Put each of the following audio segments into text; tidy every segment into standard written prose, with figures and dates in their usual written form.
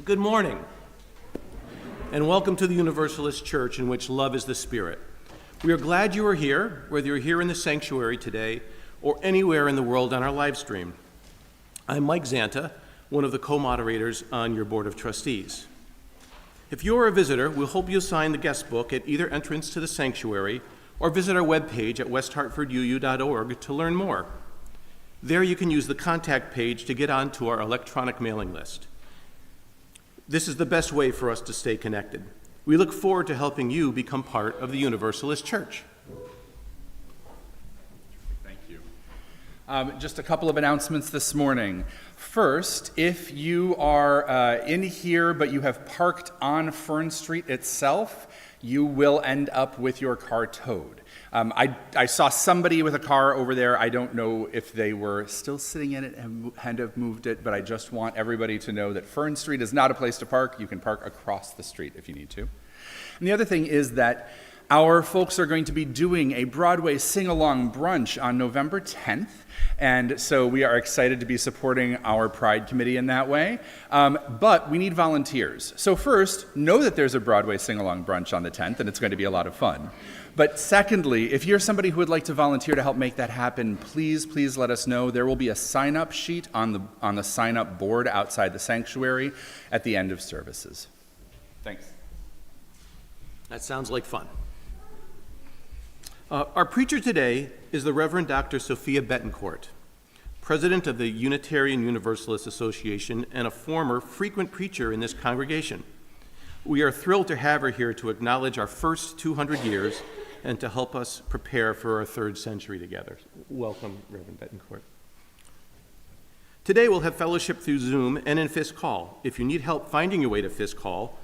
Good morning, and welcome to the Universalist Church, in which love is the spirit. We are glad you are here, whether you're here in the sanctuary today or anywhere in the world on our live stream. I'm Mike Zanta, one of the co-moderators on your Board of Trustees. If you're a visitor, we'll hope you'll sign the guest book at either entrance to the sanctuary or visit our webpage at westhartforduu.org to learn more. There you can use the contact page to get onto our electronic mailing list. This is the best way for us to stay connected. We look forward to helping you become part of the Universalist Church. Thank you. Just a couple of announcements this morning. First, if you are in here but you have parked on Fern Street itself, you will end up with your car towed. I saw somebody with a car over there. I don't know if they were still sitting in it and have moved it, but I just want everybody to know that Fern Street is not a place to park. You can park across the street if you need to. And the other thing is that our folks are going to be doing a Broadway sing-along brunch on November 10th, and so we are excited to be supporting our Pride Committee in that way. But we need volunteers. So first, know that there's a Broadway sing-along brunch on the 10th, and it's going to be a lot of fun. But secondly, if you're somebody who would like to volunteer to help make that happen, please let us know. There will be a sign-up sheet on the sign-up board outside the sanctuary at the end of services. Thanks. That sounds like fun. Our preacher today is the Reverend Dr. Sofia Betancourt, president of the Unitarian Universalist Association and a former frequent preacher in this congregation. We are thrilled to have her here to acknowledge our first 200 years and to help us prepare for our third century together. Welcome, Reverend Betancourt. Today we'll have fellowship through Zoom and in Fisk Hall. If you need help finding your way to Fisk Hall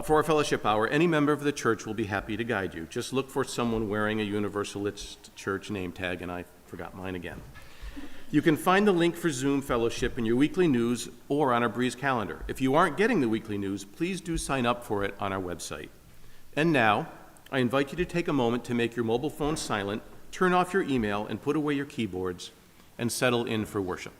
for our fellowship hour, any member of the church will be happy to guide you. Just look for someone wearing a Universalist Church name tag, and I forgot mine again. You can find the link for Zoom fellowship in your weekly news or on our Breeze calendar. If you aren't getting the weekly news, please do sign up for it on our website. And now, I invite you to take a moment to make your mobile phone silent, turn off your email, and put away your keyboards, and settle in for worship.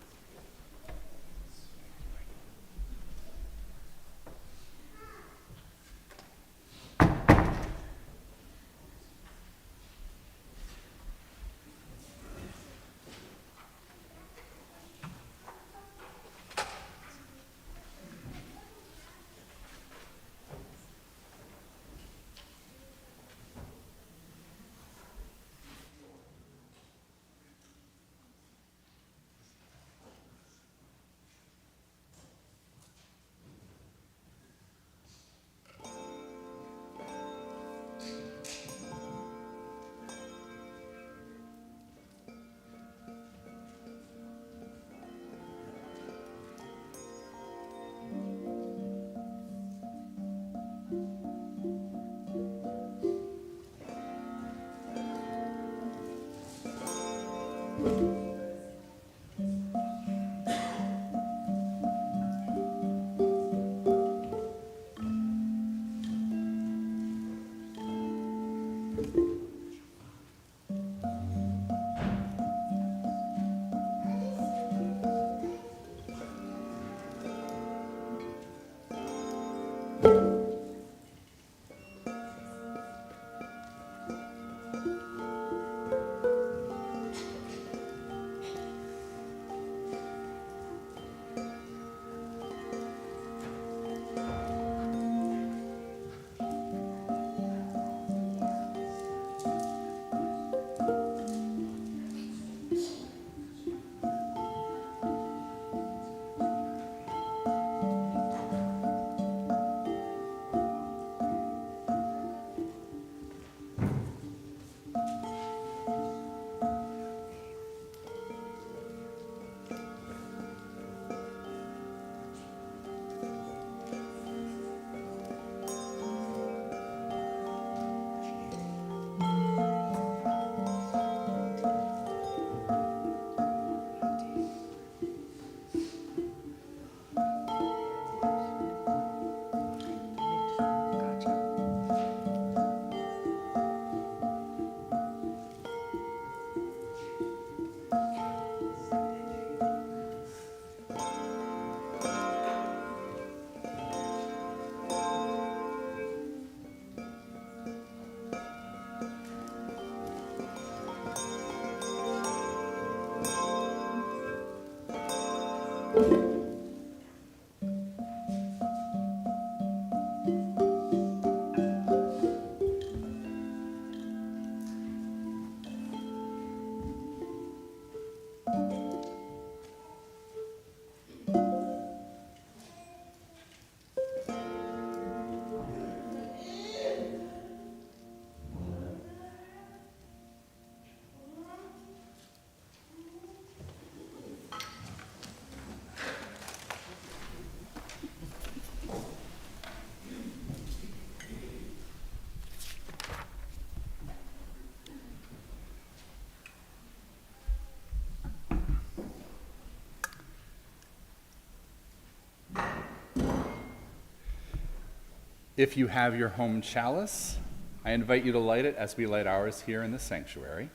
If you have your home chalice, I invite you to light it as we light ours here in the sanctuary.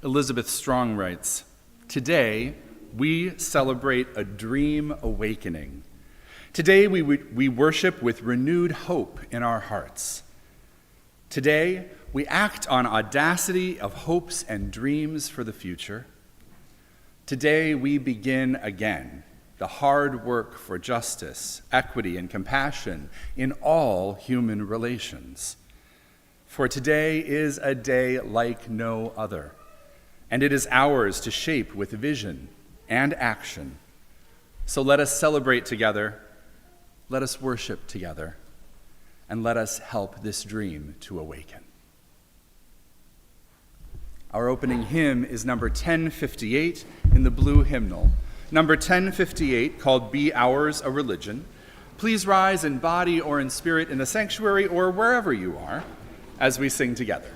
Elizabeth Strong writes, "Today, we celebrate a dream awakening. Today, we worship with renewed hope in our hearts. Today, we act on audacity of hopes and dreams for the future. Today, we begin again the hard work for justice, equity, and compassion in all human relations. For today is a day like no other, and it is ours to shape with vision and action. So let us celebrate together, let us worship together, and let us help this dream to awaken." Our opening hymn is number 1058 in the blue hymnal. Number 1058, called "Be Ours a Religion." Please rise in body or in spirit in the sanctuary or wherever you are as we sing together.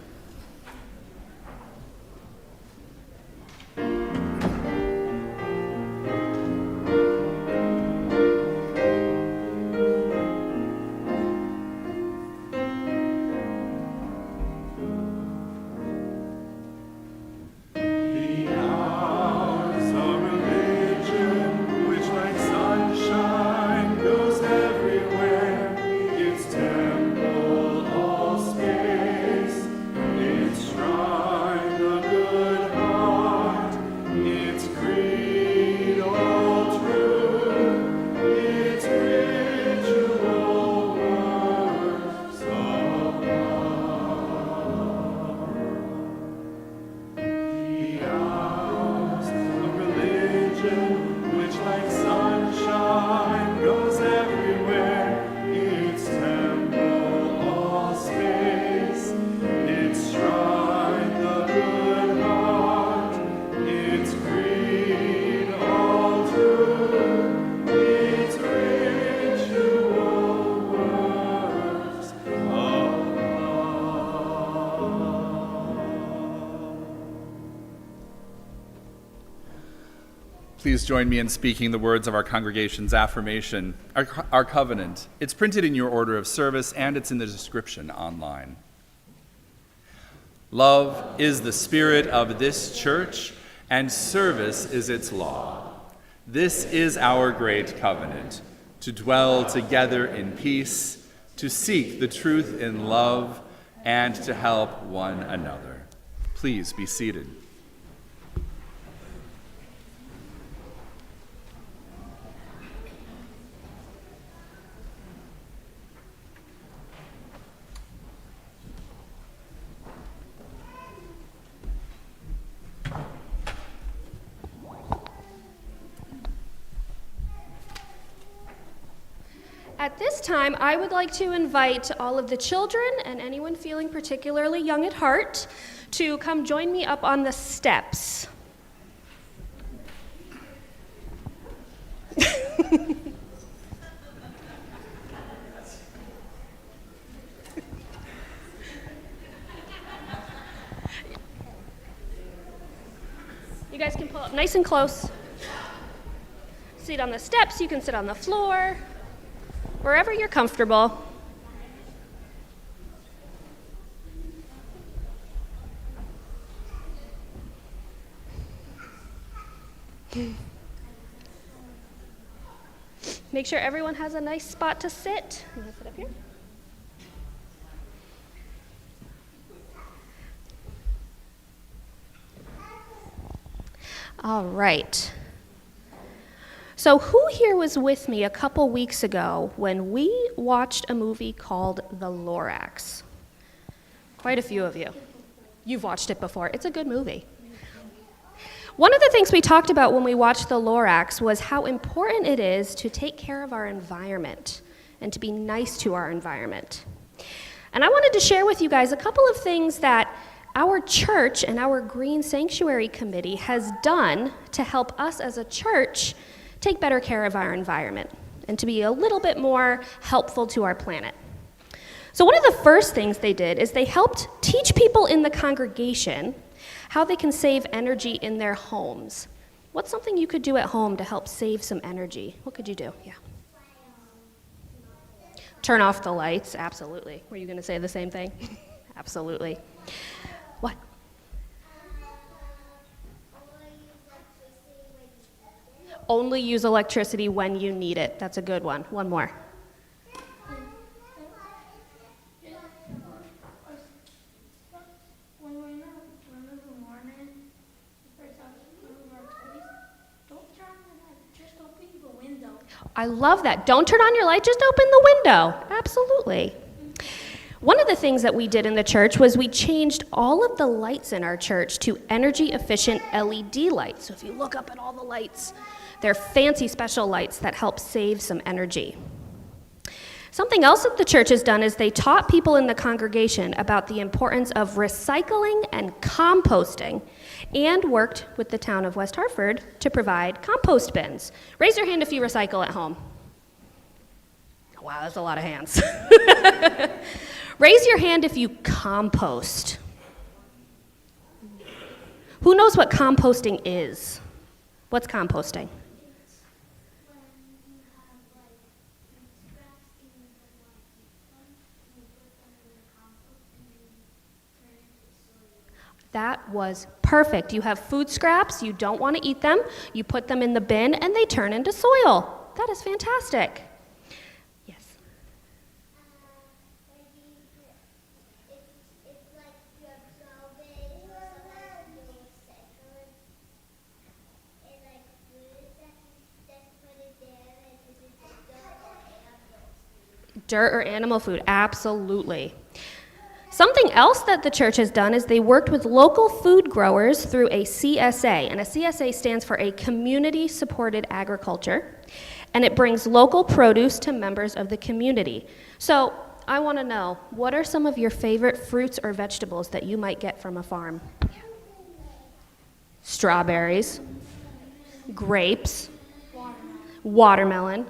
Please join me in speaking the words of our congregation's affirmation, our covenant. It's printed in your order of service, and it's in the description online. Love is the spirit of this church, and service is its law. This is our great covenant, to dwell together in peace, to seek the truth in love, and to help one another. Please be seated. At this time, I would like to invite all of the children and anyone feeling particularly young at heart to come join me up on the steps. You guys can pull up nice and close. Sit on the steps, you can sit on the floor. Wherever you're comfortable. Make sure everyone has a nice spot to sit. I'm gonna sit up here. All right. So who here was with me a couple weeks ago when we watched a movie called The Lorax? Quite a few of you. You've watched it before. It's a good movie. One of the things we talked about when we watched The Lorax was how important it is to take care of our environment and to be nice to our environment. And I wanted to share with you guys a couple of things that our church and our Green Sanctuary Committee has done to help us as a church take better care of our environment and to be a little bit more helpful to our planet. So one of the first things they did is they helped teach people in the congregation how they can save energy in their homes. What's something you could do at home to help save some energy? What could you do? Yeah. Turn off the lights, absolutely. Were you going to say the same thing? Absolutely. What? Only use electricity when you need it. That's a good one. One more. I love that. Don't turn on your light, just open the window. Absolutely. One of the things that we did in the church was we changed all of the lights in our church to energy-efficient LED lights. So if you look up at all the lights, they're fancy special lights that help save some energy. Something else that the church has done is they taught people in the congregation about the importance of recycling and composting, and worked with the town of West Hartford to provide compost bins. Raise your hand if you recycle at home. Wow, that's a lot of hands. Raise your hand if you compost. Who knows what composting is? What's composting? That was perfect. You have food scraps, you don't want to eat them, you put them in the bin, and they turn into soil. That is fantastic. Yes? Dirt or animal food, absolutely. Something else that the church has done is they worked with local food growers through a CSA, and a CSA stands for a community-supported agriculture, and it brings local produce to members of the community. So I want to know, what are some of your favorite fruits or vegetables that you might get from a farm? Strawberries, grapes, watermelon.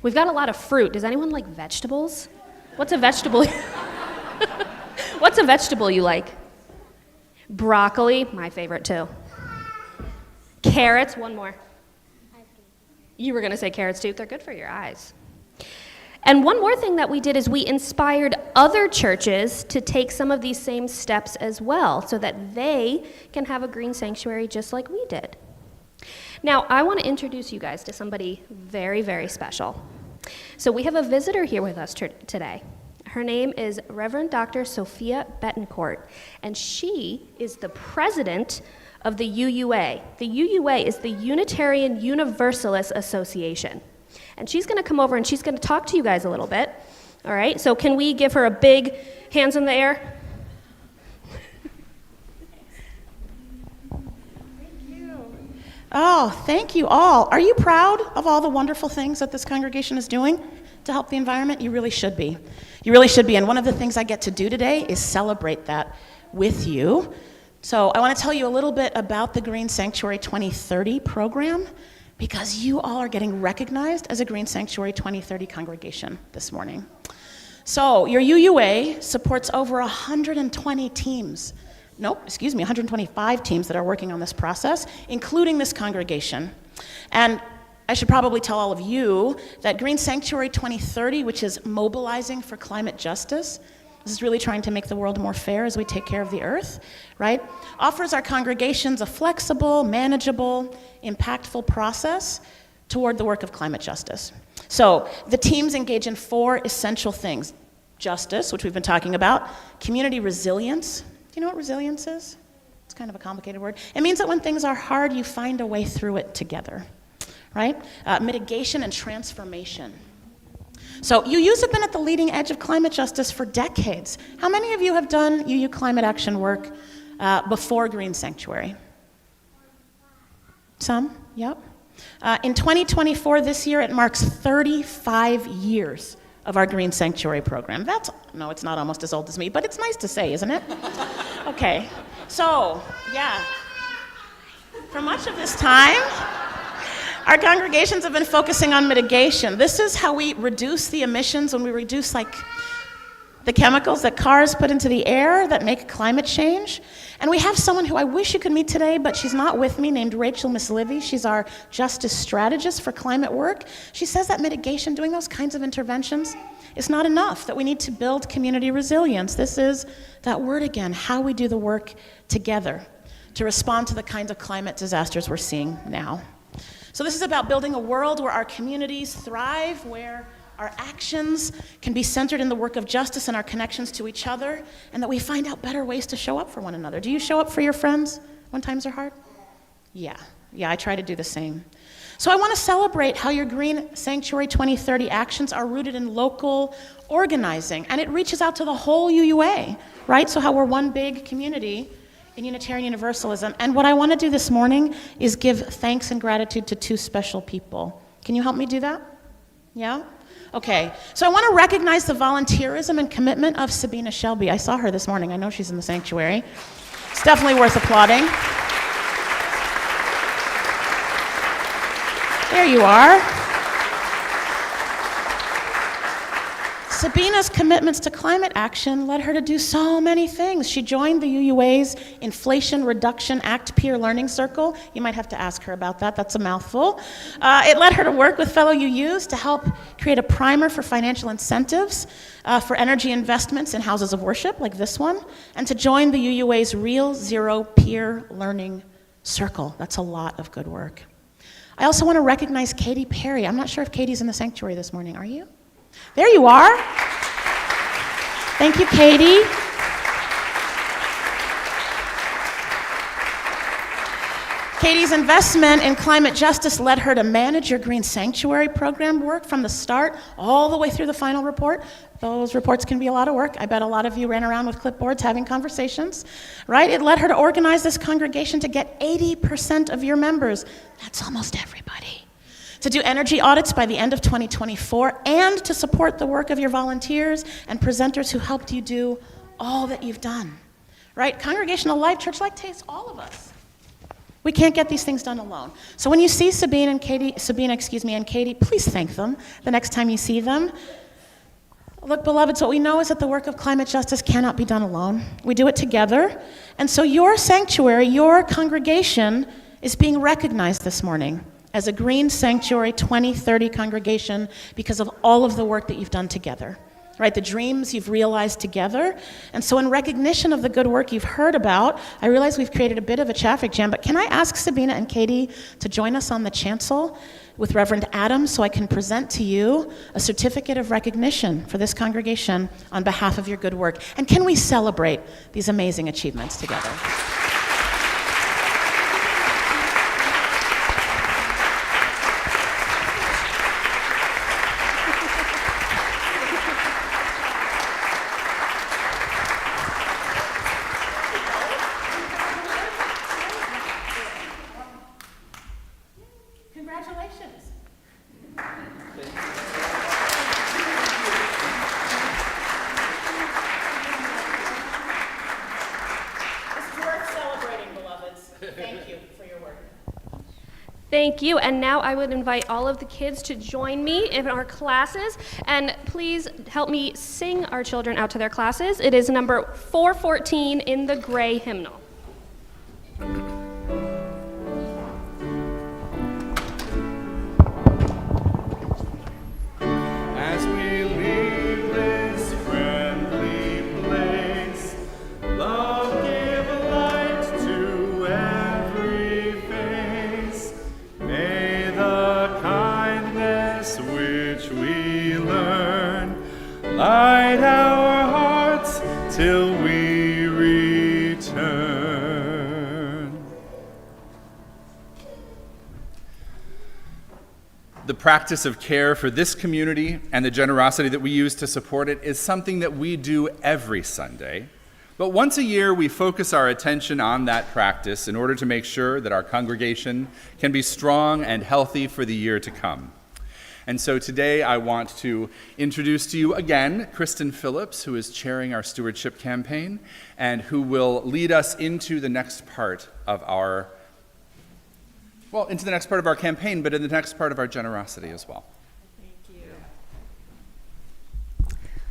We've got a lot of fruit. Does anyone like vegetables? What's a vegetable? What's a vegetable you like? Broccoli, my favorite too. Carrots, one more. You were going to say carrots too. They're good for your eyes. And one more thing that we did is we inspired other churches to take some of these same steps as well, so that they can have a green sanctuary just like we did. Now, I want to introduce you guys to somebody very, very special. So we have a visitor here with us today. Her name is Reverend Dr. Sofia Betancourt, and she is the president of the UUA. The UUA is the Unitarian Universalist Association. And she's going to come over and she's going to talk to you guys a little bit. All right, so can we give her a big hands in the air? Oh, thank you all. Are you proud of all the wonderful things that this congregation is doing to help the environment? You really should be. You really should be. And one of the things I get to do today is celebrate that with you. So I want to tell you a little bit about the Green Sanctuary 2030 program, because you all are getting recognized as a Green Sanctuary 2030 congregation this morning. So your UUA supports over 120 teams. 125 teams that are working on this process, including this congregation. And I should probably tell all of you that Green Sanctuary 2030, which is mobilizing for climate justice, this is really trying to make the world more fair as we take care of the earth, right? Offers our congregations a flexible, manageable, impactful process toward the work of climate justice. So the teams engage in 4 essential things: justice, which we've been talking about, community resilience. Do you know what resilience is? It's kind of a complicated word. It means that when things are hard, you find a way through it together, right? Mitigation and transformation. So UUs have been at the leading edge of climate justice for decades. How many of you have done UU climate action work before Green Sanctuary? Some, yep. In 2024, this year, it marks 35 years of our Green Sanctuary program. No, it's not almost as old as me, but it's nice to say, isn't it? Okay, so, yeah. For much of this time, Our congregations have been focusing on mitigation. This is how we reduce the emissions when we reduce the chemicals that cars put into the air that make climate change. And we have someone who I wish you could meet today, but she's not with me, named Rachel Miss Livy. She's our justice strategist for climate work. She says that mitigation, doing those kinds of interventions, is not enough, that we need to build community resilience. This is that word again, how we do the work together to respond to the kinds of climate disasters we're seeing now. So this is about building a world where our communities thrive, where our actions can be centered in the work of justice and our connections to each other, and that we find out better ways to show up for one another. Do you show up for your friends when times are hard? Yeah, I try to do the same. So I want to celebrate how your Green Sanctuary 2030 actions are rooted in local organizing, and it reaches out to the whole UUA, right? So how we're one big community in Unitarian Universalism. And what I want to do this morning is give thanks and gratitude to two special people. Can you help me do that? Yeah? Okay, so I want to recognize the volunteerism and commitment of Sabina Shelby. I saw her this morning. I know she's in the sanctuary. It's definitely worth applauding. There you are. Sabina's commitments to climate action led her to do so many things. She joined the UUA's Inflation Reduction Act Peer Learning Circle. You might have to ask her about that. That's a mouthful. It led her to work with fellow UUs to help create a primer for financial incentives for energy investments in houses of worship, like this one, and to join the UUA's Real Zero Peer Learning Circle. That's a lot of good work. I also want to recognize Katie Perry. I'm not sure if Katie's in the sanctuary this morning. Are you? There you are. Thank you, Katie. Katie's investment in climate justice led her to manage your Green Sanctuary program work from the start all the way through the final report. Those reports can be a lot of work. I bet a lot of you ran around with clipboards having conversations, right? It led her to organize this congregation to get 80% of your members. That's almost everybody. To do energy audits by the end of 2024, and to support the work of your volunteers and presenters who helped you do all that you've done, right? Congregational life, church life takes all of us. We can't get these things done alone. So when you see Sabina and Katie, please thank them the next time you see them. Look, beloveds, what we know is that the work of climate justice cannot be done alone. We do it together. And so your sanctuary, your congregation, is being recognized this morning as a Green Sanctuary 2030 congregation because of all of the work that you've done together, right? The dreams you've realized together. And so in recognition of the good work you've heard about, I realize we've created a bit of a traffic jam, but can I ask Sabina and Katie to join us on the chancel with Reverend Adam so I can present to you a certificate of recognition for this congregation on behalf of your good work? And can we celebrate these amazing achievements together? Congratulations. This is worth celebrating, beloveds. Thank you for your work. Thank you, and now I would invite all of the kids to join me in our classes, and please help me sing our children out to their classes. It is number 414 in the gray hymnal. As we leave this friendly place, love give light to every face. May the kindness which we learn light our hearts till we return. The practice of care for this community and the generosity that we use to support it is something that we do every Sunday. But once a year, we focus our attention on that practice in order to make sure that our congregation can be strong and healthy for the year to come. And so today I want to introduce to you again Kristen Phillips, who is chairing our stewardship campaign and who will lead us into the next part of our Well, into the next part of our campaign, but in the next part of our generosity as well.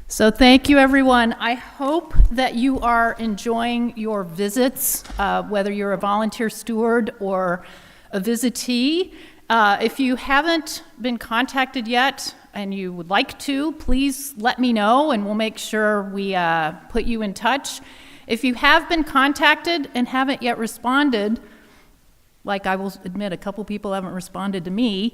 So thank you, everyone. I hope that you are enjoying your visits, whether you're a volunteer steward or a visitee. If you haven't been contacted yet and you would like to, please let me know and we'll make sure we put you in touch. If you have been contacted and haven't yet responded, like I will admit a couple people haven't responded to me,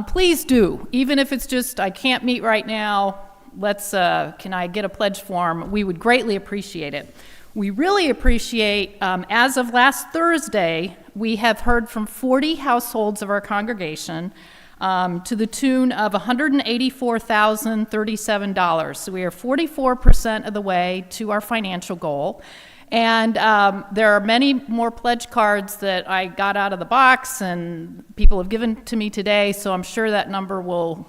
please do. Even if it's just, I can't meet right now, can I get a pledge form? We would greatly appreciate it. We really appreciate, as of last Thursday, we have heard from 40 households of our congregation to the tune of $184,037. So we are 44% of the way to our financial goal. And there are many more pledge cards that I got out of the box and people have given to me today, so I'm sure that number will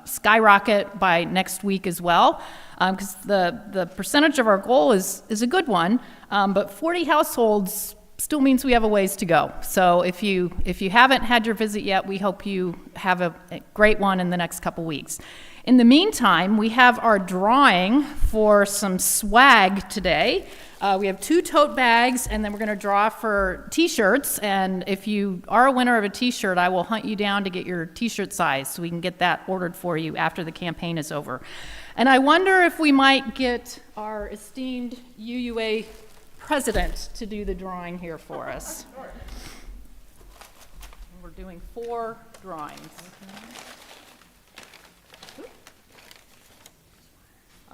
skyrocket by next week as well, because the percentage of our goal is a good one, but 40 households still means we have a ways to go. So if you haven't had your visit yet, we hope you have a great one in the next couple weeks. In the meantime, we have our drawing for some swag today. We have 2 tote bags, and then we're going to draw for t-shirts. And if you are a winner of a t-shirt, I will hunt you down to get your t-shirt size so we can get that ordered for you after the campaign is over. And I wonder if we might get our esteemed UUA president to do the drawing here for us. We're doing 4 drawings.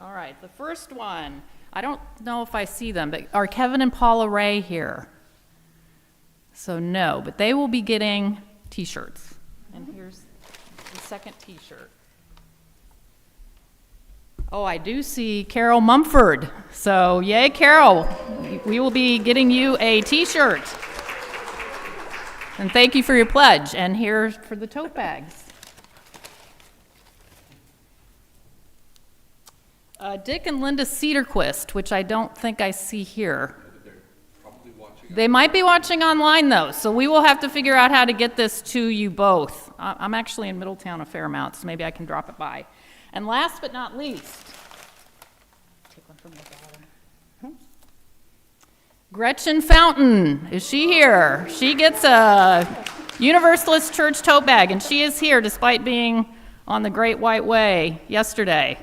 All right, the first one. I don't know if I see them, but are Kevin and Paula Ray here? So no, but they will be getting t-shirts. And here's the second t-shirt. Oh, I do see Carol Mumford. So yay, Carol. We will be getting you a t-shirt. And thank you for your pledge. And here's for the tote bags. Dick and Linda Cedarquist, which I don't think I see here. They might be watching online, though, so we will have to figure out how to get this to you both. I'm actually in Middletown a fair amount, so maybe I can drop it by. And last but not least, take one from my daughter. Gretchen Fountain, is she here? She gets a Universalist Church tote bag, and she is here despite being on the Great White Way yesterday.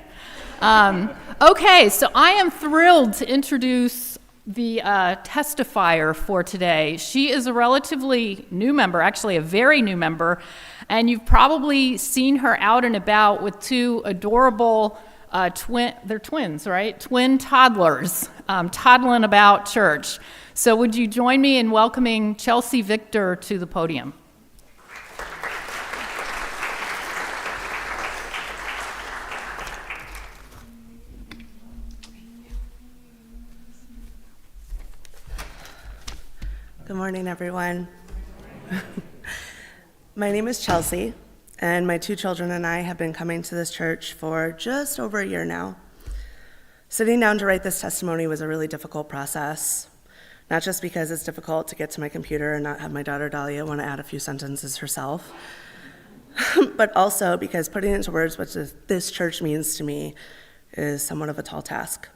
Okay, so I am thrilled to introduce the testifier for today. She is a relatively new member, actually a very new member, and you've probably seen her out and about with 2 adorable they're twins, right? Twin toddlers, toddling about church. So would you join me in welcoming Chelsea Victor to the podium? Good morning, everyone. My name is Chelsea, and my 2 children and I have been coming to this church for just over a year now. Sitting down to write this testimony was a really difficult process, not just because it's difficult to get to my computer and not have my daughter Dahlia want to add a few sentences herself, but also because putting into words what this church means to me is somewhat of a tall task.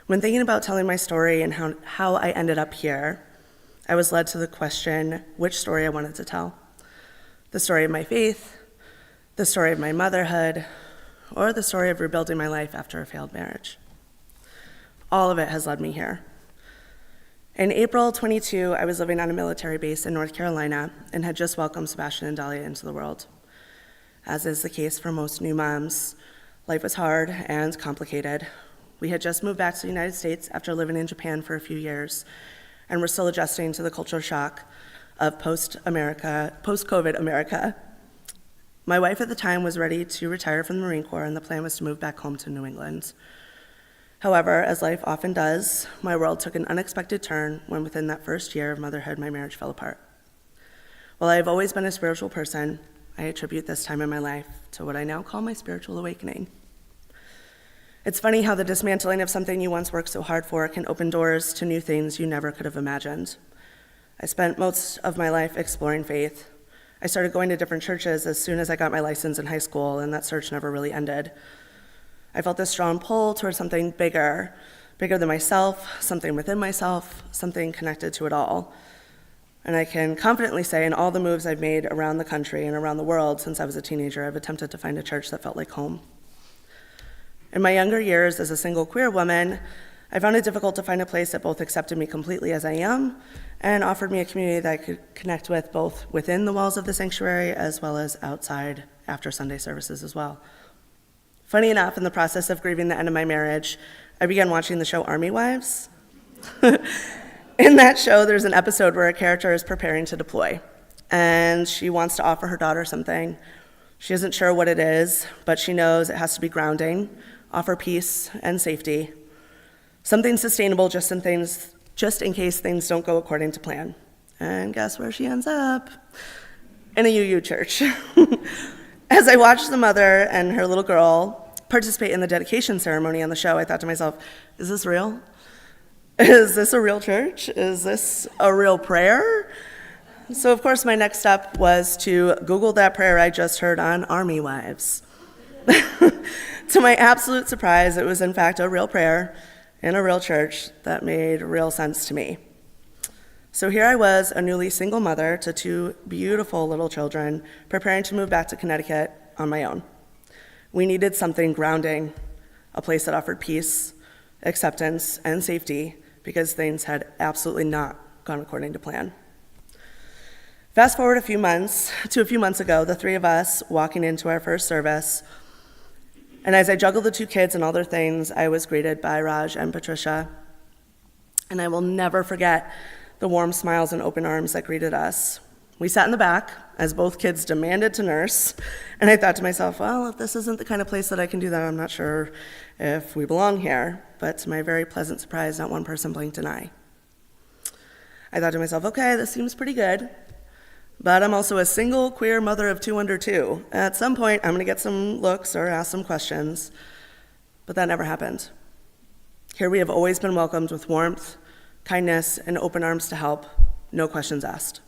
When thinking about telling my story and how I ended up here, I was led to the question which story I wanted to tell. The story of my faith, the story of my motherhood, or the story of rebuilding my life after a failed marriage. All of it has led me here. In April 22, I was living on a military base in North Carolina and had just welcomed Sebastian and Dahlia into the world. As is the case for most new moms, life was hard and complicated. We had just moved back to the United States after living in Japan for a few years, and we're still adjusting to the cultural shock of post-COVID America. My wife at the time was ready to retire from the Marine Corps, and the plan was to move back home to New England. However, as life often does, my world took an unexpected turn when within that first year of motherhood, my marriage fell apart. While I have always been a spiritual person, I attribute this time in my life to what I now call my spiritual awakening. It's funny how the dismantling of something you once worked so hard for can open doors to new things you never could have imagined. I spent most of my life exploring faith. I started going to different churches as soon as I got my license in high school, and that search never really ended. I felt this strong pull towards something bigger than myself, something within myself, something connected to it all. And I can confidently say in all the moves I've made around the country and around the world since I was a teenager, I've attempted to find a church that felt like home. In my younger years as a single queer woman, I found it difficult to find a place that both accepted me completely as I am and offered me a community that I could connect with both within the walls of the sanctuary as well as outside after Sunday services as well. Funny enough, in the process of grieving the end of my marriage, I began watching the show Army Wives. In that show, there's an episode where a character is preparing to deploy, and she wants to offer her daughter something. She isn't sure what it is, but she knows it has to be grounding, offer peace and safety, something sustainable just in case things don't go according to plan. And guess where she ends up? In a UU church. As I watched the mother and her little girl participate in the dedication ceremony on the show, I thought to myself, is this real? Is this a real church? Is this a real prayer? So of course my next step was to Google that prayer I just heard on Army Wives. To my absolute surprise, it was in fact a real prayer in a real church that made real sense to me. So here I was, a newly single mother to two beautiful little children, preparing to move back to Connecticut on my own. We needed something grounding, a place that offered peace, acceptance, and safety, because things had absolutely not gone according to plan. Fast forward a few months ago, the three of us walking into our first service, and as I juggled the two kids and all their things, I was greeted by Raj and Patricia. And I will never forget the warm smiles and open arms that greeted us. We sat in the back as both kids demanded to nurse, and I thought to myself, well, if this isn't the kind of place that I can do that, I'm not sure if we belong here. But to my very pleasant surprise, not one person blinked an eye. I thought to myself, okay, this seems pretty good. But I'm also a single queer mother of two under two. At some point, I'm going to get some looks or ask some questions. But that never happened. Here we have always been welcomed with warmth, kindness, and open arms to help, no questions asked.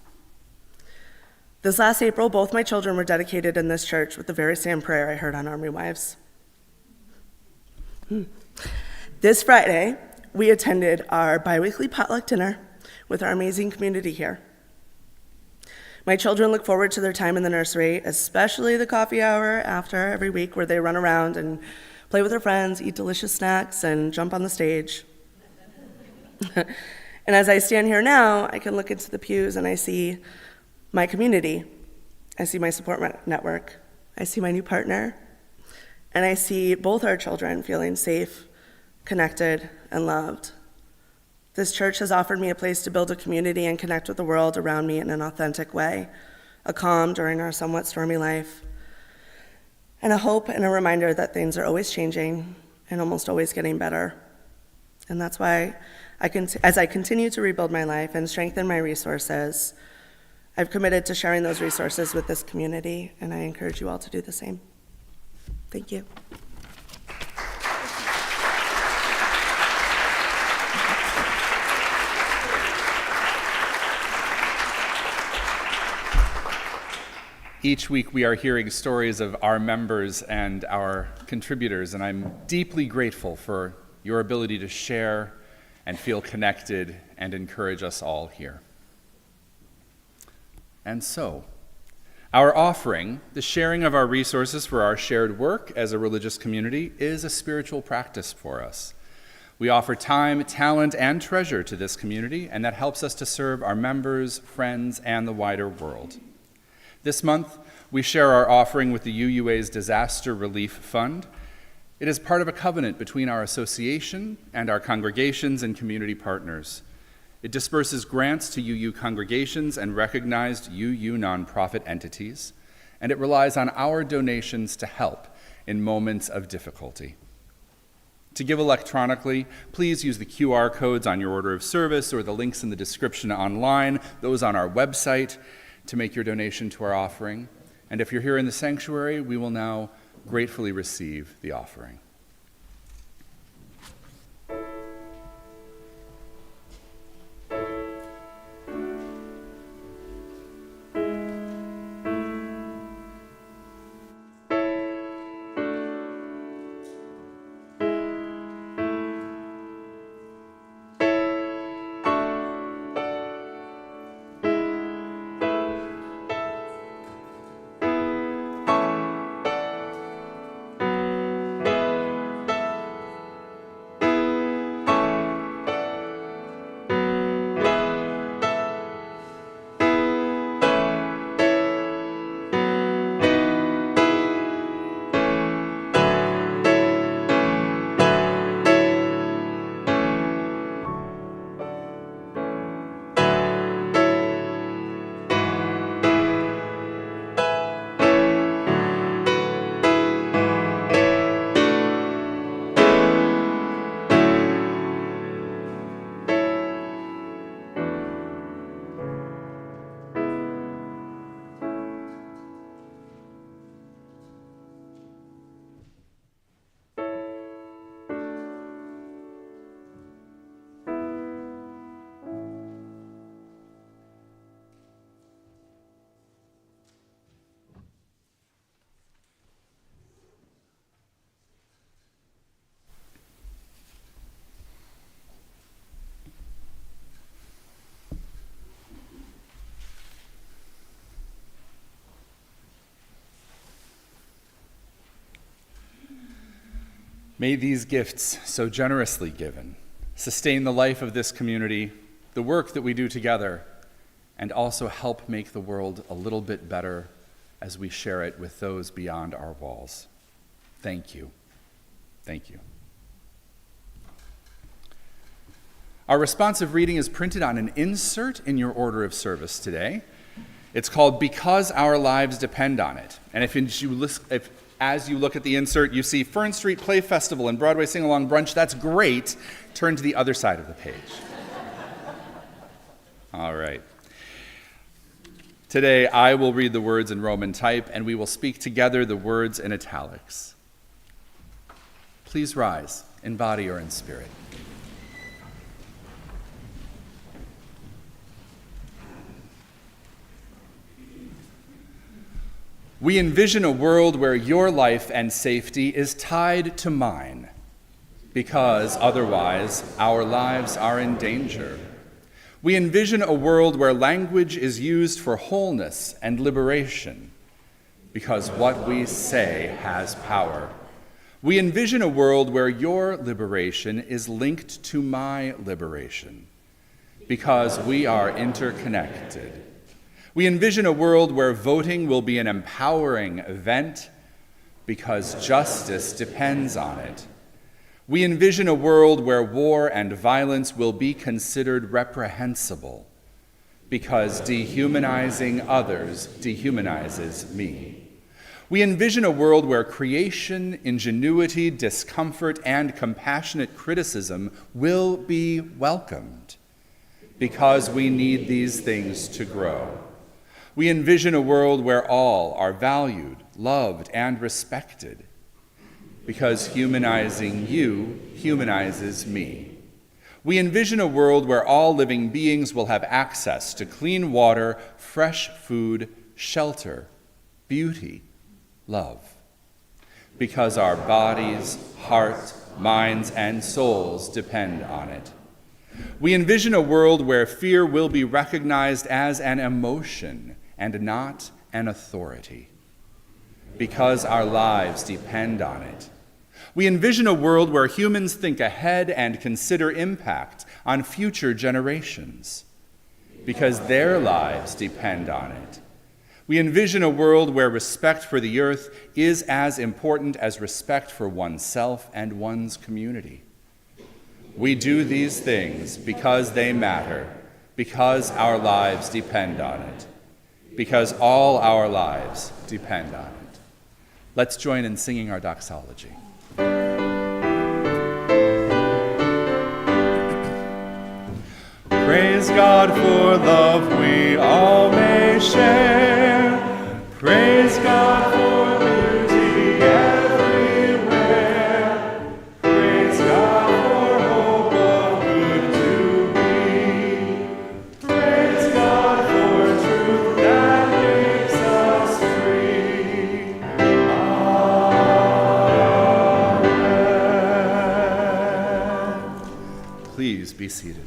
This last April, both my children were dedicated in this church with the very same prayer I heard on Army Wives. This Friday, we attended our biweekly potluck dinner with our amazing community here. My children look forward to their time in the nursery, especially the coffee hour after every week where they run around and play with their friends, eat delicious snacks, and jump on the stage. And as I stand here now, I can look into the pews and I see my community. I see my support network. I see my new partner. And I see both our children feeling safe, connected, and loved. This church has offered me a place to build a community and connect with the world around me in an authentic way, a calm during our somewhat stormy life, and a hope and a reminder that things are always changing and almost always getting better. And that's why, as I continue to rebuild my life and strengthen my resources, I've committed to sharing those resources with this community, and I encourage you all to do the same. Thank you. Each week we are hearing stories of our members and our contributors, and I'm deeply grateful for your ability to share and feel connected and encourage us all here. And so, our offering, the sharing of our resources for our shared work as a religious community, is a spiritual practice for us. We offer time, talent, and treasure to this community, and that helps us to serve our members, friends, and the wider world. This month, we share our offering with the UUA's Disaster Relief Fund. It is part of a covenant between our association and our congregations and community partners. It disperses grants to UU congregations and recognized UU nonprofit entities, and it relies on our donations to help in moments of difficulty. To give electronically, please use the QR codes on your order of service or the links in the description online, those on our website, to make your donation to our offering. And if you're here in the sanctuary, we will now gratefully receive the offering. May these gifts, so generously given, sustain the life of this community, the work that we do together, and also help make the world a little bit better as we share it with those beyond our walls. Thank you. Thank you. Our responsive reading is printed on an insert in your order of service today. It's called Because Our Lives Depend on It. And if as you look at the insert, you see Fern Street Play Festival and Broadway Sing-Along Brunch, that's great. Turn to the other side of the page. All right. Today, I will read the words in Roman type, and we will speak together the words in italics. Please rise, in body or in spirit. We envision a world where your life and safety is tied to mine, because otherwise our lives are in danger. We envision a world where language is used for wholeness and liberation, because what we say has power. We envision a world where your liberation is linked to my liberation, because we are interconnected. We envision a world where voting will be an empowering event because justice depends on it. We envision a world where war and violence will be considered reprehensible because dehumanizing others dehumanizes me. We envision a world where creation, ingenuity, discomfort, and compassionate criticism will be welcomed because we need these things to grow. We envision a world where all are valued, loved, and respected, because humanizing you humanizes me. We envision a world where all living beings will have access to clean water, fresh food, shelter, beauty, love, because our bodies, hearts, minds, and souls depend on it. We envision a world where fear will be recognized as an emotion and not an authority, because our lives depend on it. We envision a world where humans think ahead and consider impact on future generations, because their lives depend on it. We envision a world where respect for the earth is as important as respect for oneself and one's community. We do these things because they matter, because our lives depend on it, because all our lives depend on it. Let's join in singing our doxology. Praise God for love we all may share. Praise God for beauty everywhere. Praise God for hope of good to be. Praise God for truth that makes us free. Amen. Please be seated.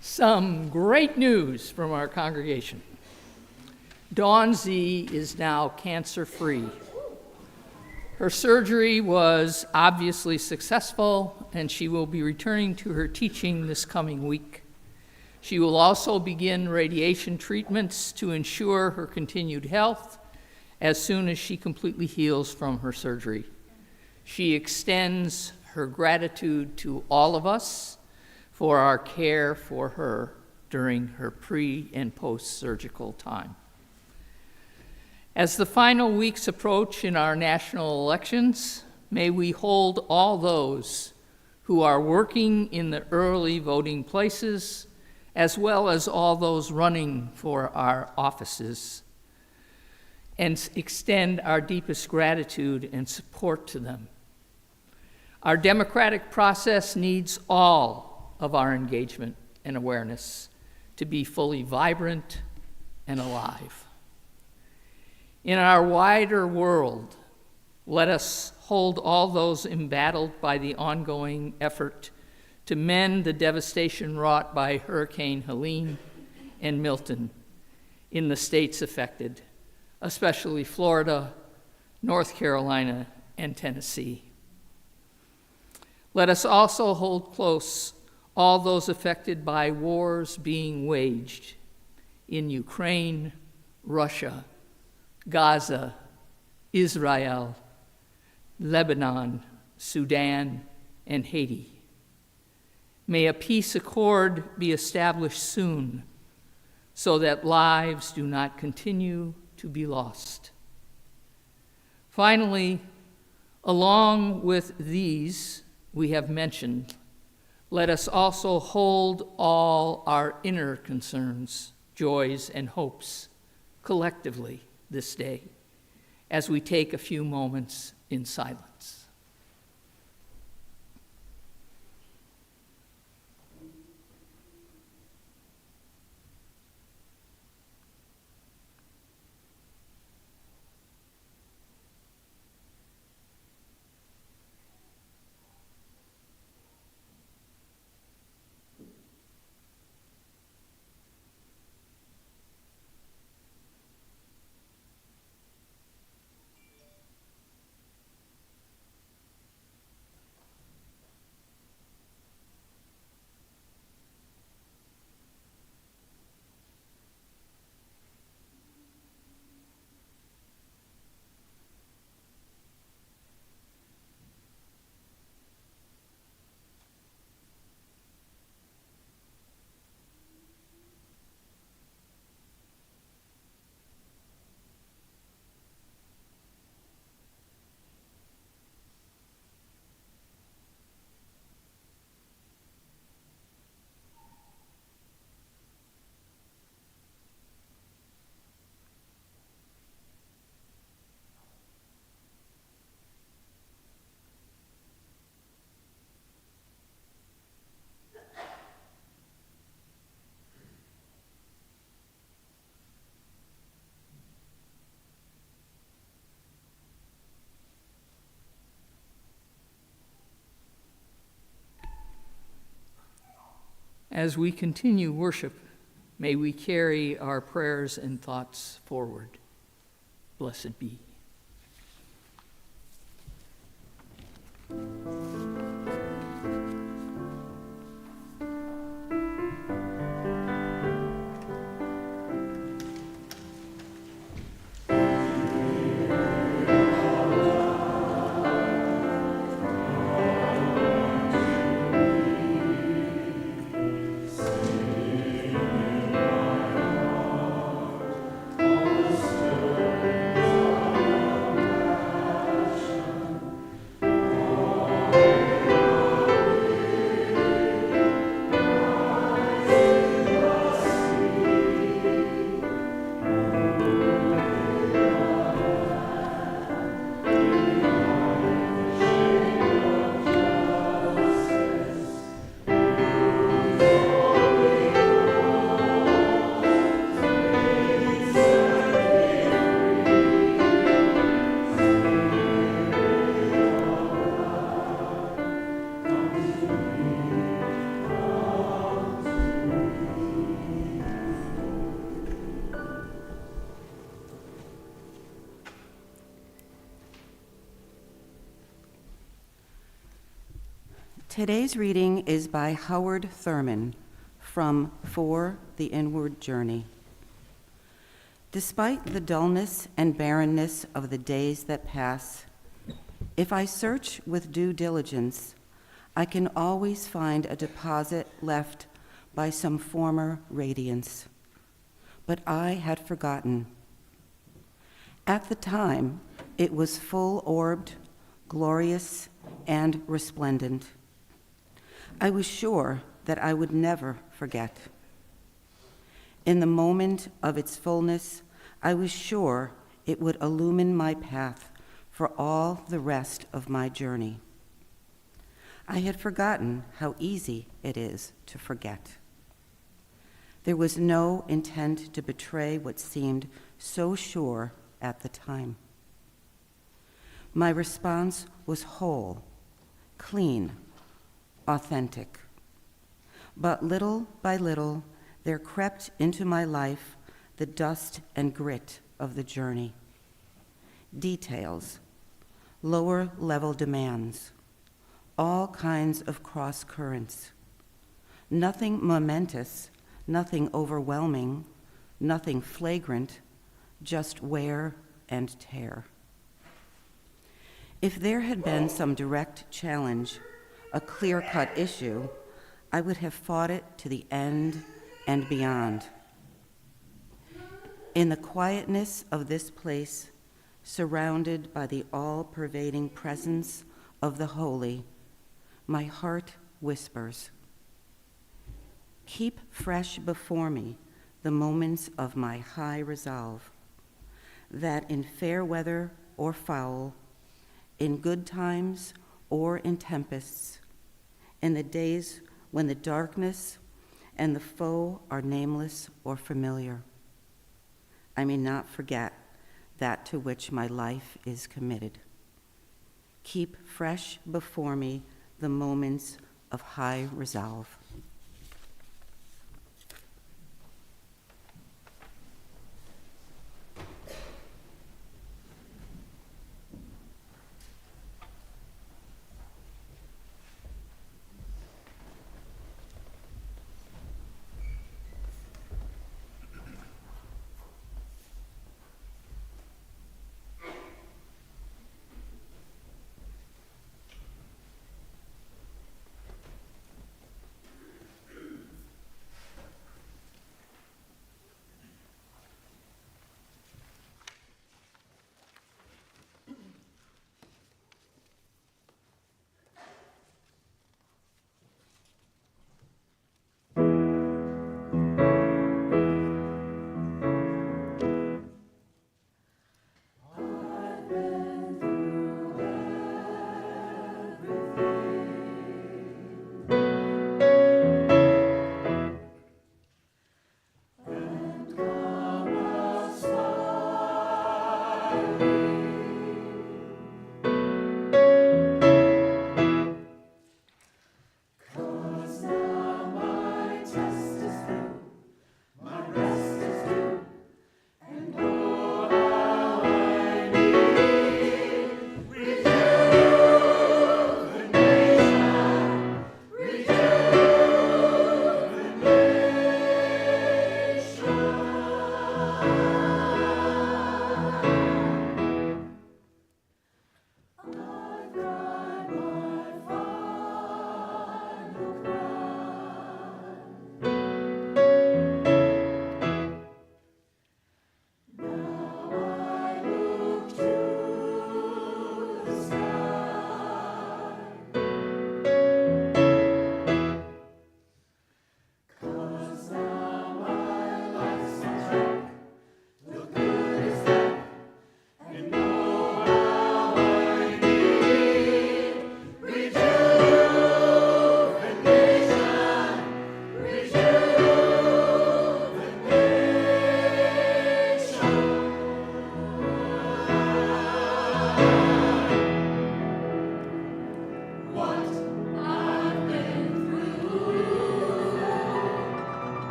Some great news from our congregation. Dawn Z is now cancer-free. Her surgery was obviously successful, and she will be returning to her teaching this coming week. She will also begin radiation treatments to ensure her continued health as soon as she completely heals from her surgery. She extends her gratitude to all of us for our care for her during her pre- and post-surgical time. As the final weeks approach in our national elections, may we hold all those who are working in the early voting places, as well as all those running for our offices, and extend our deepest gratitude and support to them. Our democratic process needs all of our engagement and awareness to be fully vibrant and alive. In our wider world, let us hold all those embattled by the ongoing effort to mend the devastation wrought by Hurricane Helene and Milton, in the states affected, especially Florida, North Carolina, and Tennessee. Let us also hold close all those affected by wars being waged in Ukraine, Russia, Gaza, Israel, Lebanon, Sudan, and Haiti. May a peace accord be established soon so that lives do not continue to be lost. Finally, along with these we have mentioned, let us also hold all our inner concerns, joys, and hopes collectively this day as we take a few moments in silence. As we continue worship, may we carry our prayers and thoughts forward. Blessed be. Today's reading is by Howard Thurman from For the Inward Journey. Despite the dullness and barrenness of the days that pass, if I search with due diligence, I can always find a deposit left by some former radiance. But I had forgotten. At the time, it was full-orbed, glorious, and resplendent. I was sure that I would never forget. In the moment of its fullness, I was sure it would illumine my path for all the rest of my journey. I had forgotten how easy it is to forget. There was no intent to betray what seemed so sure at the time. My response was whole, clean, authentic. But little by little, there crept into my life the dust and grit of the journey. Details, lower level demands, all kinds of cross currents. Nothing momentous, nothing overwhelming, nothing flagrant, just wear and tear. If there had been some direct challenge, a clear-cut issue, I would have fought it to the end and beyond. In the quietness of this place, surrounded by the all-pervading presence of the holy, my heart whispers, keep fresh before me the moments of my high resolve, that in fair weather or foul, in good times or in tempests, in the days when the darkness and the foe are nameless or familiar, I may not forget that to which my life is committed. Keep fresh before me the moments of high resolve.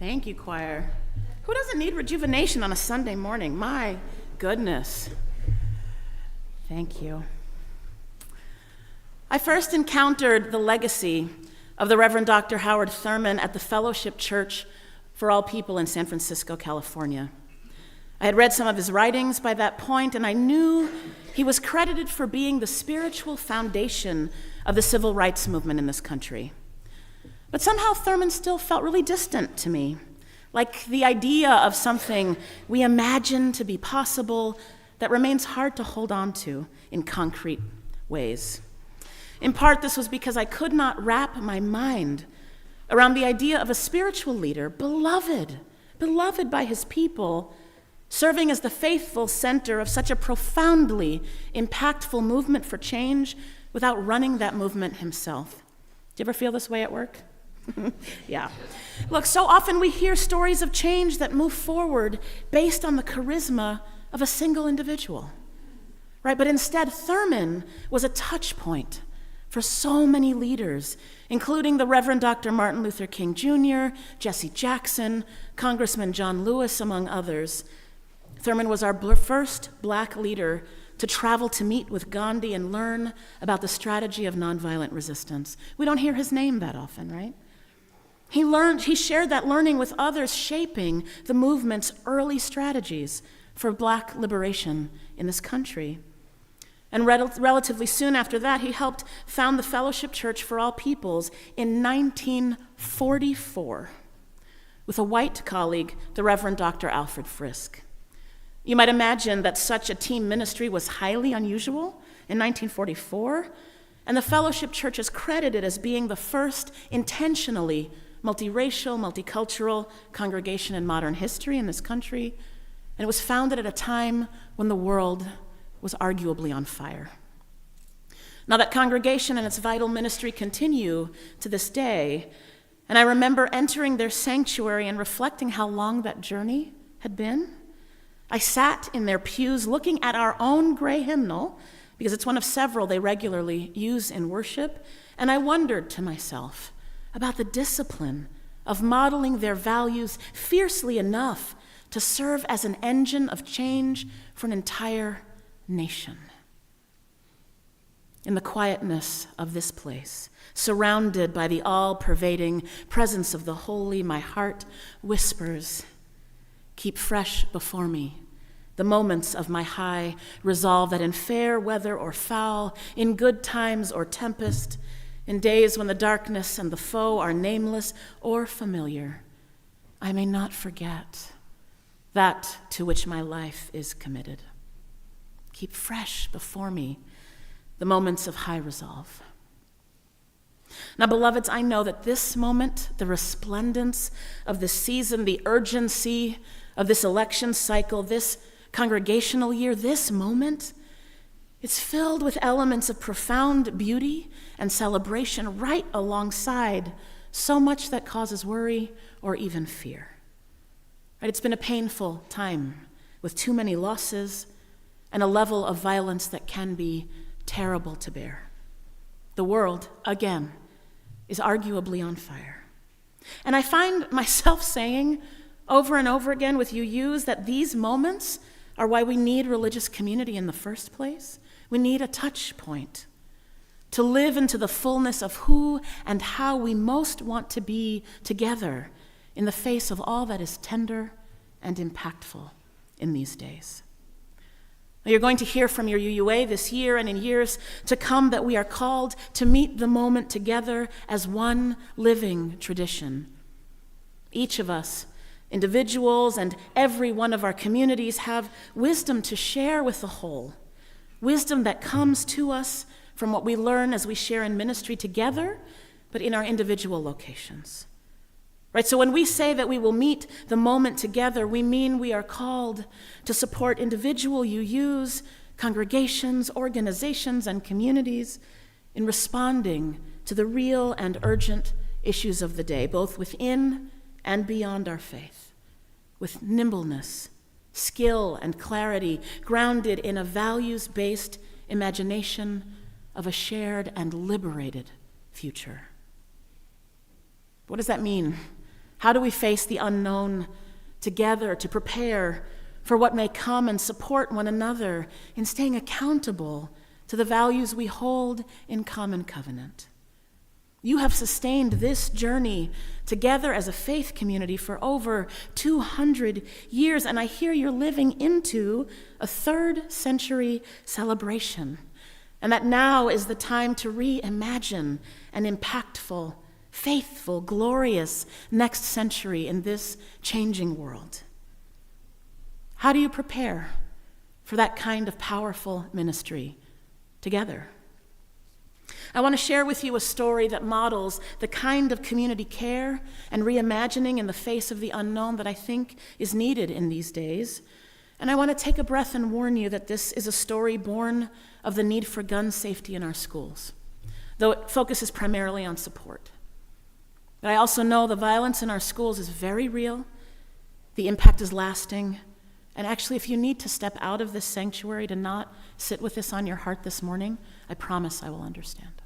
Thank you, choir. Who doesn't need rejuvenation on a Sunday morning? My goodness. Thank you. I first encountered the legacy of the Reverend Dr. Howard Thurman at the Fellowship Church for All People in San Francisco, California. I had read some of his writings by that point, and I knew he was credited for being the spiritual foundation of the civil rights movement in this country. But somehow Thurman still felt really distant to me, like the idea of something we imagine to be possible that remains hard to hold on to in concrete ways. In part, this was because I could not wrap my mind around the idea of a spiritual leader, beloved by his people, serving as the faithful center of such a profoundly impactful movement for change without running that movement himself. Do you ever feel this way at work? Yeah. Look, so often we hear stories of change that move forward based on the charisma of a single individual, right? But instead, Thurman was a touch point for so many leaders, including the Reverend Dr. Martin Luther King Jr., Jesse Jackson, Congressman John Lewis, among others. Thurman was our first Black leader to travel to meet with Gandhi and learn about the strategy of nonviolent resistance. We don't hear his name that often, right? He shared that learning with others, shaping the movement's early strategies for Black liberation in this country. And relatively soon after that, he helped found the Fellowship Church for All Peoples in 1944 with a white colleague, the Reverend Dr. Alfred Frisk. You might imagine that such a team ministry was highly unusual in 1944, and the Fellowship Church is credited as being the first intentionally multiracial, multicultural congregation in modern history in this country, and it was founded at a time when the world was arguably on fire. Now, that congregation and its vital ministry continue to this day, and I remember entering their sanctuary and reflecting how long that journey had been. I sat in their pews looking at our own gray hymnal, because it's one of several they regularly use in worship, and I wondered to myself about the discipline of modeling their values fiercely enough to serve as an engine of change for an entire nation. In the quietness of this place, surrounded by the all-pervading presence of the holy, my heart whispers, "Keep fresh before me the moments of my high resolve, that in fair weather or foul, in good times or tempest, in days when the darkness and the foe are nameless or familiar, I may not forget that to which my life is committed. Keep fresh before me the moments of high resolve." Now, beloveds, I know that this moment, the resplendence of this season, the urgency of this election cycle, this congregational year, this moment, it's filled with elements of profound beauty and celebration right alongside so much that causes worry or even fear. Right? It's been a painful time with too many losses and a level of violence that can be terrible to bear. The world, again, is arguably on fire. And I find myself saying over and over again with UUs that these moments are why we need religious community in the first place. We need a touch point to live into the fullness of who and how we most want to be together in the face of all that is tender and impactful in these days. Now, you're going to hear from your UUA this year and in years to come that we are called to meet the moment together as one living tradition. Each of us, individuals and every one of our communities, have wisdom to share with the whole, wisdom that comes to us from what we learn as we share in ministry together, but in our individual locations. Right, so when we say that we will meet the moment together, we mean we are called to support individual UUs, congregations, organizations, and communities in responding to the real and urgent issues of the day, both within and beyond our faith, with nimbleness, skill, and clarity, grounded in a values-based imagination of a shared and liberated future. What does that mean? How do we face the unknown together to prepare for what may come and support one another in staying accountable to the values we hold in common covenant? You have sustained this journey together as a faith community for over 200 years, and I hear you're living into a 3rd century celebration, and that now is the time to reimagine an impactful, faithful, glorious next century in this changing world. How do you prepare for that kind of powerful ministry together? I want to share with you a story that models the kind of community care and reimagining in the face of the unknown that I think is needed in these days. And I want to take a breath and warn you that this is a story born of the need for gun safety in our schools, though it focuses primarily on support. But I also know the violence in our schools is very real, the impact is lasting, and actually if you need to step out of this sanctuary to not sit with this on your heart this morning, I promise I will understand.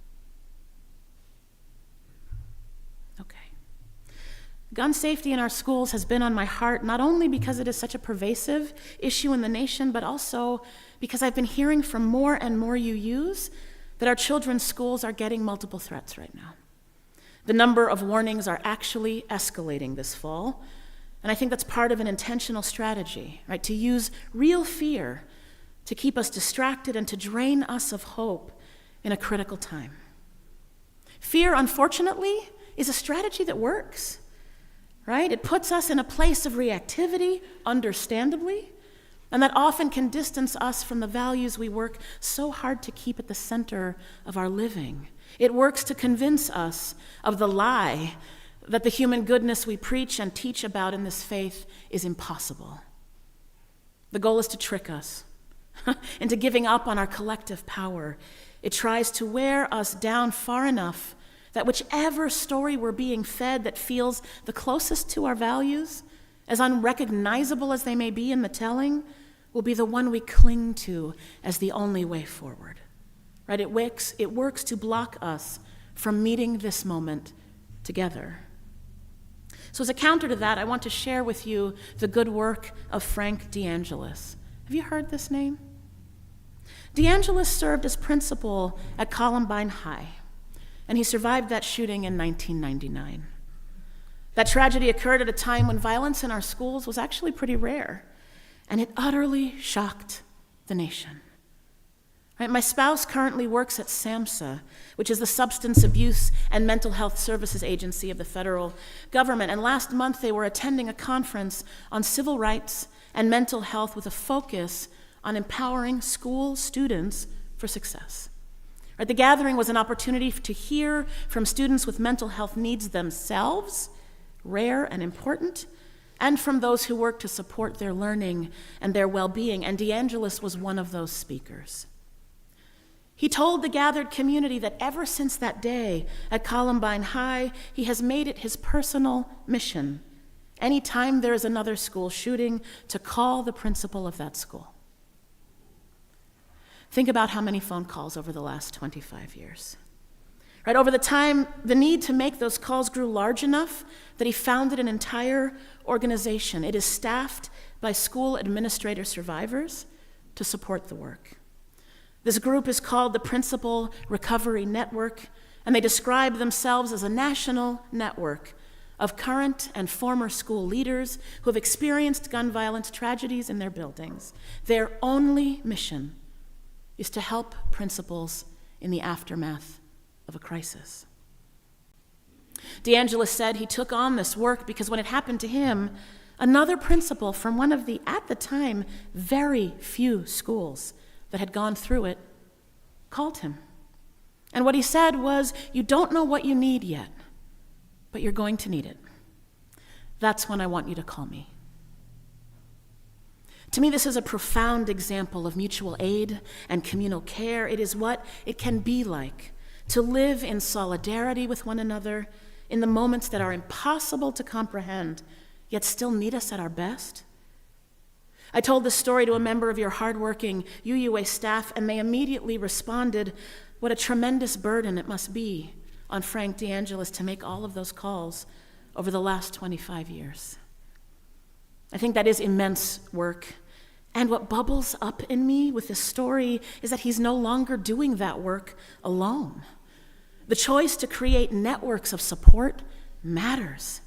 Okay. Gun safety in our schools has been on my heart not only because it is such a pervasive issue in the nation, but also because I've been hearing from more and more UUs that our children's schools are getting multiple threats right now. The number of warnings are actually escalating this fall, and I think that's part of an intentional strategy, right? To use real fear to keep us distracted and to drain us of hope in a critical time. Fear, unfortunately, is a strategy that works, right? It puts us in a place of reactivity, understandably, and that often can distance us from the values we work so hard to keep at the center of our living. It works to convince us of the lie that the human goodness we preach and teach about in this faith is impossible. The goal is to trick us into giving up on our collective power. It tries to wear us down far enough that whichever story we're being fed that feels the closest to our values, as unrecognizable as they may be in the telling, will be the one we cling to as the only way forward. Right? It works to block us from meeting this moment together. So as a counter to that, I want to share with you the good work of Frank DeAngelis. Have you heard this name? DeAngelis served as principal at Columbine High, and he survived that shooting in 1999. That tragedy occurred at a time when violence in our schools was actually pretty rare, and it utterly shocked the nation. Right, my spouse currently works at SAMHSA, which is the Substance Abuse and Mental Health Services Agency of the federal government, and last month they were attending a conference on civil rights and mental health with a focus on empowering school students for success. Right, the gathering was an opportunity to hear from students with mental health needs themselves, rare and important, and from those who work to support their learning and their well-being, and DeAngelis was one of those speakers. He told the gathered community that ever since that day at Columbine High, he has made it his personal mission, anytime there is another school shooting, to call the principal of that school. Think about how many phone calls over the last 25 years. Right, over the time, the need to make those calls grew large enough that he founded an entire organization. It is staffed by school administrator survivors to support the work. This group is called the Principal Recovery Network, and they describe themselves as a national network of current and former school leaders who have experienced gun violence tragedies in their buildings. Their only mission is to help principals in the aftermath of a crisis. DeAngelis said he took on this work because when it happened to him, another principal from one of the, at the time, very few schools that had gone through it called him. And what he said was, "You don't know what you need yet, but you're going to need it. That's when I want you to call me." To me, this is a profound example of mutual aid and communal care. It is what it can be like to live in solidarity with one another in the moments that are impossible to comprehend, yet still need us at our best. I told this story to a member of your hardworking UUA staff, and they immediately responded, "What a tremendous burden it must be on Frank DeAngelis to make all of those calls over the last 25 years. I think that is immense work. And what bubbles up in me with this story is that he's no longer doing that work alone. The choice to create networks of support matters.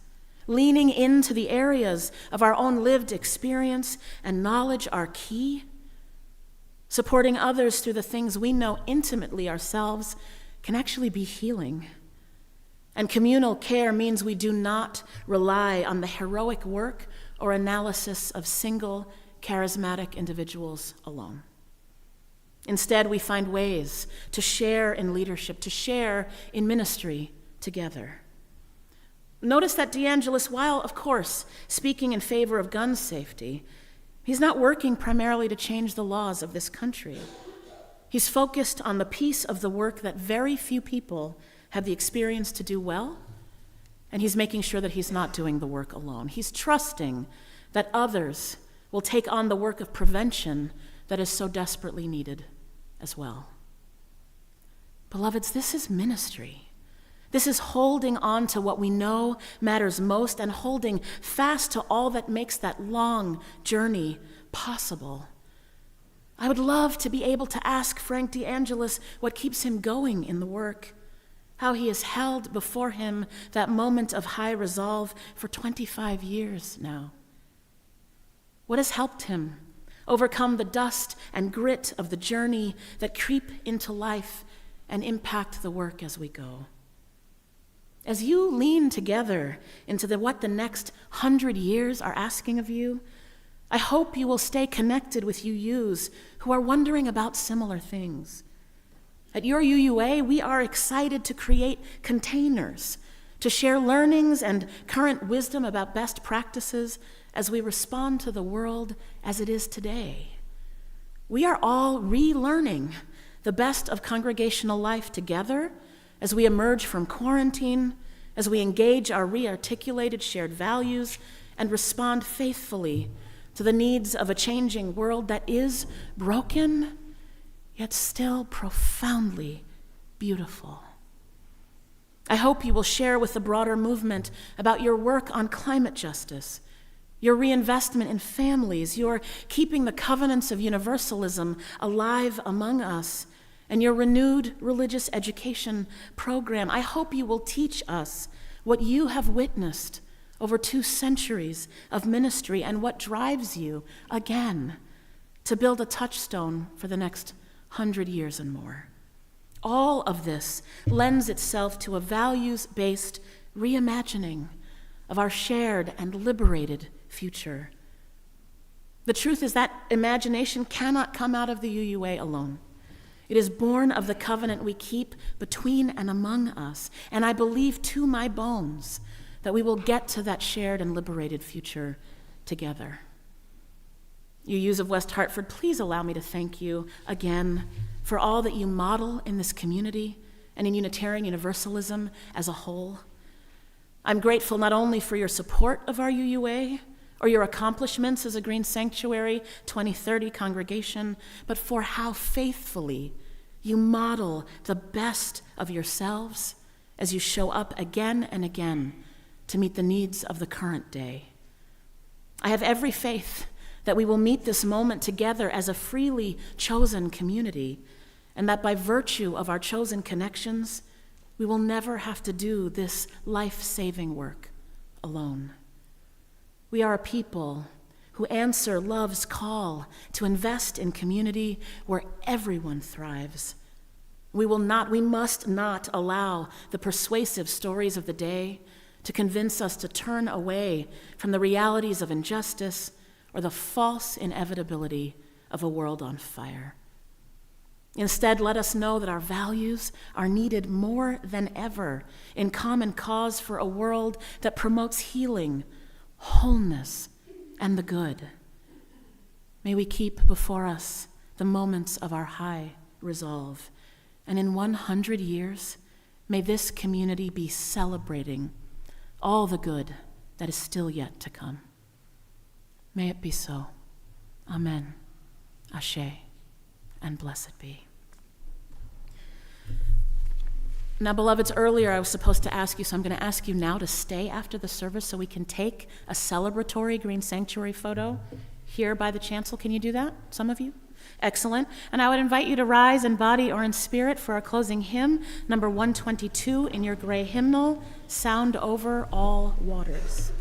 Leaning into the areas of our own lived experience and knowledge are key. Supporting others through the things we know intimately ourselves can actually be healing. And communal care means we do not rely on the heroic work or analysis of single, charismatic individuals alone. Instead, we find ways to share in leadership, to share in ministry together. Notice that DeAngelis, while, of course, speaking in favor of gun safety, he's not working primarily to change the laws of this country. He's focused on the piece of the work that very few people have the experience to do well, and he's making sure that he's not doing the work alone. He's trusting that others will take on the work of prevention that is so desperately needed as well. Beloveds, this is ministry. This is holding on to what we know matters most and holding fast to all that makes that long journey possible. I would love to be able to ask Frank DeAngelis what keeps him going in the work, how he has held before him that moment of high resolve for 25 years now. What has helped him overcome the dust and grit of the journey that creep into life and impact the work as we go? As you lean together into what the next 100 years are asking of you, I hope you will stay connected with UUs who are wondering about similar things. At your UUA, we are excited to create containers to share learnings and current wisdom about best practices as we respond to the world as it is today. We are all relearning the best of congregational life together as we emerge from quarantine, as we engage our re-articulated shared values and respond faithfully to the needs of a changing world that is broken, yet still profoundly beautiful. I hope you will share with the broader movement about your work on climate justice, your reinvestment in families, your keeping the covenants of universalism alive among us, and your renewed religious education program. I hope you will teach us what you have witnessed over 2 centuries of ministry and what drives you, again, to build a touchstone for the next 100 years and more. All of this lends itself to a values-based reimagining of our shared and liberated future. The truth is that imagination cannot come out of the UUA alone. It is born of the covenant we keep between and among us, and I believe to my bones that we will get to that shared and liberated future together. UUs of West Hartford, please allow me to thank you again for all that you model in this community and in Unitarian Universalism as a whole. I'm grateful not only for your support of our UUA or your accomplishments as a Green Sanctuary 2030 congregation, but for how faithfully you model the best of yourselves as you show up again and again to meet the needs of the current day. I have every faith that we will meet this moment together as a freely chosen community, and that by virtue of our chosen connections, we will never have to do this life-saving work alone. We are a people who answer love's call to invest in community where everyone thrives. We must not allow the persuasive stories of the day to convince us to turn away from the realities of injustice or the false inevitability of a world on fire. Instead, let us know that our values are needed more than ever in common cause for a world that promotes healing, wholeness, and the good. May we keep before us the moments of our high resolve, and in 100 years, may this community be celebrating all the good that is still yet to come. May it be so. Amen. Ashe, and blessed be. Now, beloveds, earlier I was supposed to ask you, so I'm going to ask you now to stay after the service so we can take a celebratory Green Sanctuary photo here by the chancel. Can you do that, some of you? Excellent. And I would invite you to rise in body or in spirit for our closing hymn, number 122 in your gray hymnal, Sound Over All Waters.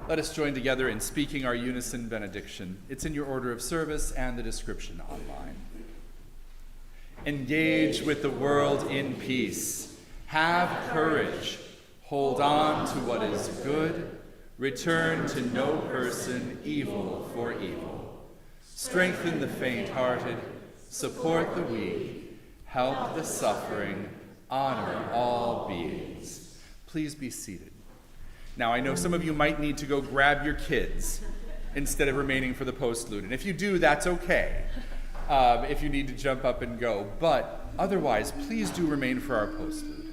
Let us join together in speaking our unison benediction. It's in your order of service and the description online. Engage with the world in peace. Have courage. Hold on to what is good. Return to no person evil for evil. Strengthen the faint-hearted. Support the weak. Help the suffering. Honor all beings. Please be seated. Now, I know some of you might need to go grab your kids instead of remaining for the postlude. And if you do, that's okay, if you need to jump up and go. But otherwise, please do remain for our postlude.